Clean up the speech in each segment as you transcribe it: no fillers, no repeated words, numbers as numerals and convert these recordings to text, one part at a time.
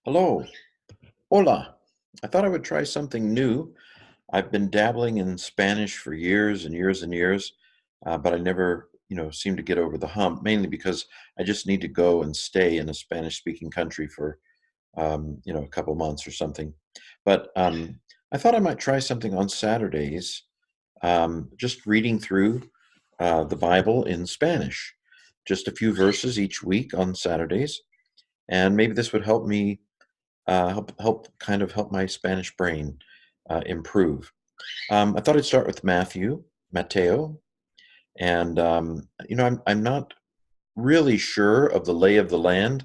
Hello. Hola. I thought I would try something new. I've been dabbling in Spanish for years and years and years, but I never, seem to get over the hump, mainly because I just need to go and stay in a Spanish speaking country for, a couple months or something. But I thought I might try something on Saturdays, just reading through the Bible in Spanish, just a few verses each week on Saturdays. And maybe this would help me help my Spanish brain improve. I thought I'd start with Mateo, and I'm not really sure of the lay of the land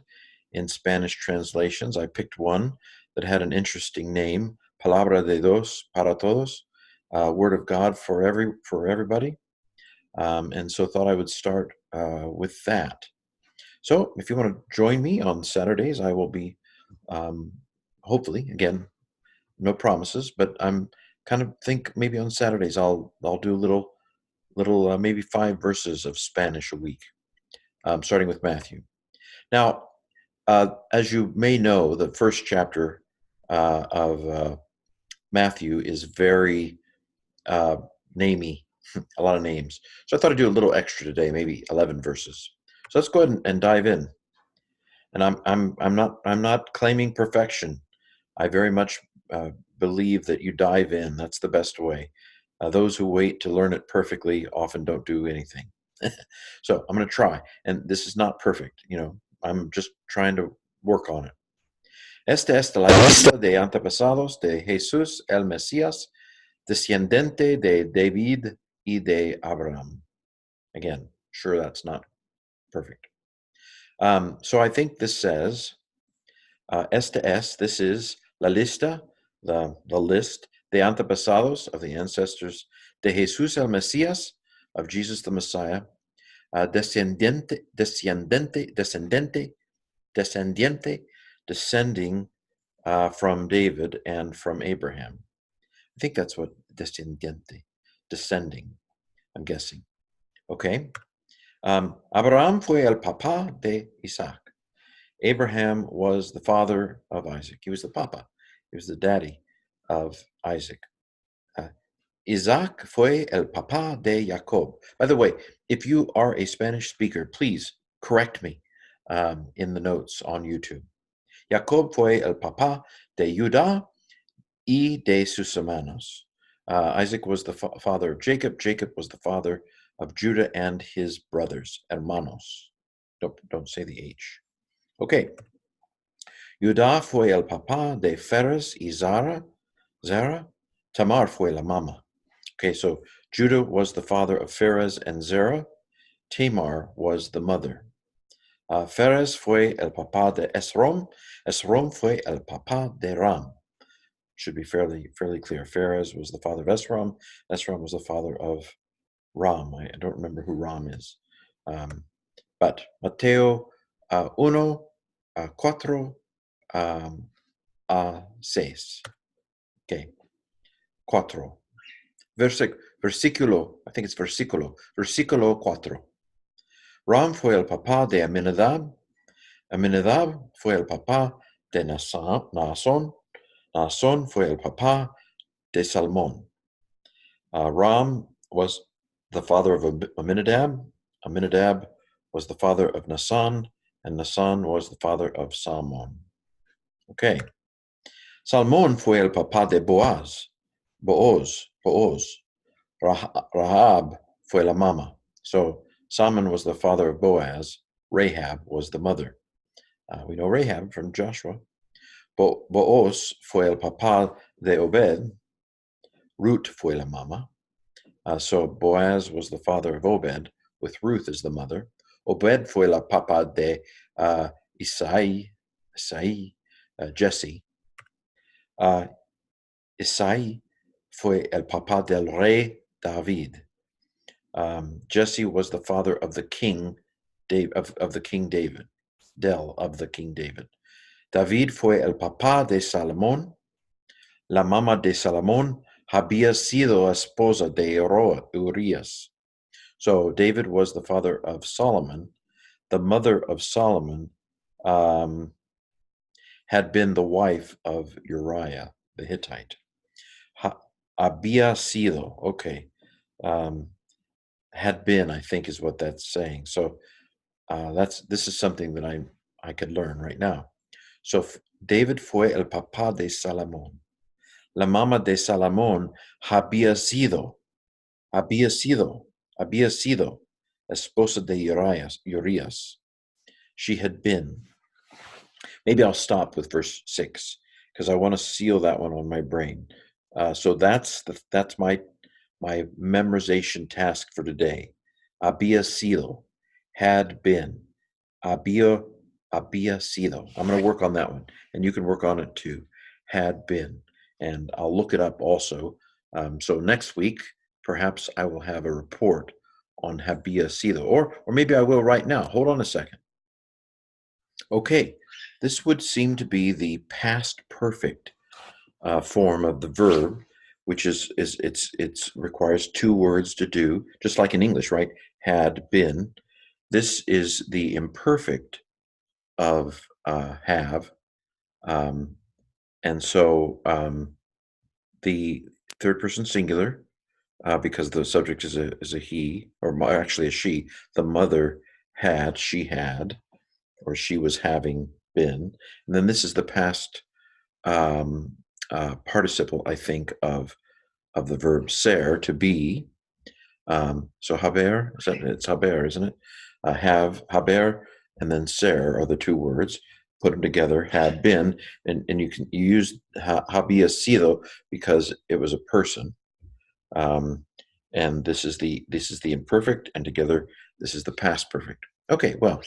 in Spanish translations. I picked one that had an interesting name, Palabra de Dios para todos, Word of God for everybody, and so thought I would start with that. So, if you want to join me on Saturdays, I will be um, hopefully again no promises, but I'm kind of think maybe on Saturdays I'll do a little maybe 5 verses of Spanish a week, starting with Matthew. Now, as you may know, the first chapter of Matthew is very uh, namey, a lot of names. So I thought I'd do a little extra today, maybe 11 verses. So let's go ahead and dive in. And I'm not claiming perfection. I very much believe that you dive in. That's the best way. Those who wait to learn it perfectly often don't do anything. So I'm going to try, and this is not perfect. I'm just trying to work on it. Esta es la lista de antepasados de Jesús el Mesías, descendiente de David y de Abraham. Again, sure that's not perfect. So I think this says Esta es, this is la lista, the list de antepasados of the ancestors de Jesús el Mesías, of Jesus the Messiah, descending from David and from Abraham. I think that's what descendiente, descending, I'm guessing. Okay. Abraham fue el papá de Isaac. Abraham was the father of Isaac. He was the papa. He was the daddy of Isaac. Isaac fue el papá de Jacob. By the way, if you are a Spanish speaker, please correct me in the notes on YouTube. Jacob fue el papá de Judá y de sus hermanos. Isaac was the father of Jacob. Jacob was the father of Judah and his brothers, hermanos. Don't say the H. Okay. Judá fue el papá de Phares y Zara. Tamar fue la mama. Okay, so Judah was the father of Phares and Zerah. Tamar was the mother. Phares fue el papá de Esrom. Esrom fue el papá de Ram. Should be fairly clear. Phares was the father of Esrom. Esrom was the father of Ram. I don't remember who Ram is. But Mateo 1, 4, a 6. Okay, 4. Versículo, I think it's versículo 4. Ram fue el papá de Aminadab. Aminadab fue el papá de Naasón. Naasón fue el papá de Salmón. Ram was the father of Aminadab. Aminadab was the father of Naasson, and Naasson was the father of Salmon. Okay. Salmón fue el papá de Boaz. Rahab fue la mama. So Salmon was the father of Boaz. Rahab was the mother. We know Rahab from Joshua. Booz fue el papá de Obed. Ruth fue la mama. So Boaz was the father of Obed, with Ruth as the mother. Obed fue la papa de Isai, Jesse. Isai fue el papá del rey David. Jesse was the father of the king of the King David. Of the King David. David fue el papá de Salomón. La mamá de Salomón había sido esposa de Urias. So David was the father of Solomon. The mother of Solomon had been the wife of Uriah the Hittite. Ha, había sido, okay. Um, had been, I think, is what that's saying. So this is something that I could learn right now. So David fue el papá de Salomón. La mamá de Salomón había sido, había sido esposa de Urias. She had been. Maybe I'll stop with verse 6 because I want to seal that one on my brain. So that's my memorization task for today. Había sido, had been. Había sido. I'm going to work on that one, and you can work on it too. Had been, and I'll look it up also. So next week, perhaps I will have a report on había sido, or maybe I will right now. Hold on a second. Okay, this would seem to be the past perfect form of the verb, which it's requires two words to do, just like in English, right? Had been. This is the imperfect of have, and so the third person singular, because the subject is a he, or actually a she. The mother had, she had, or she was having been, and then this is the past participle, I think, of the verb ser, to be. So haber, it's haber, isn't it? Have, haber, and then ser are the two words. Put them together, had been, and you use había sido because it was a person. And this is the imperfect, and together this is the past perfect. Okay, well,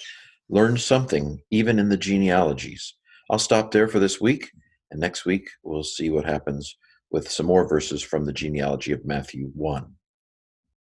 learn something even in the genealogies. I'll stop there for this week, and next week we'll see what happens with some more verses from the genealogy of Matthew 1.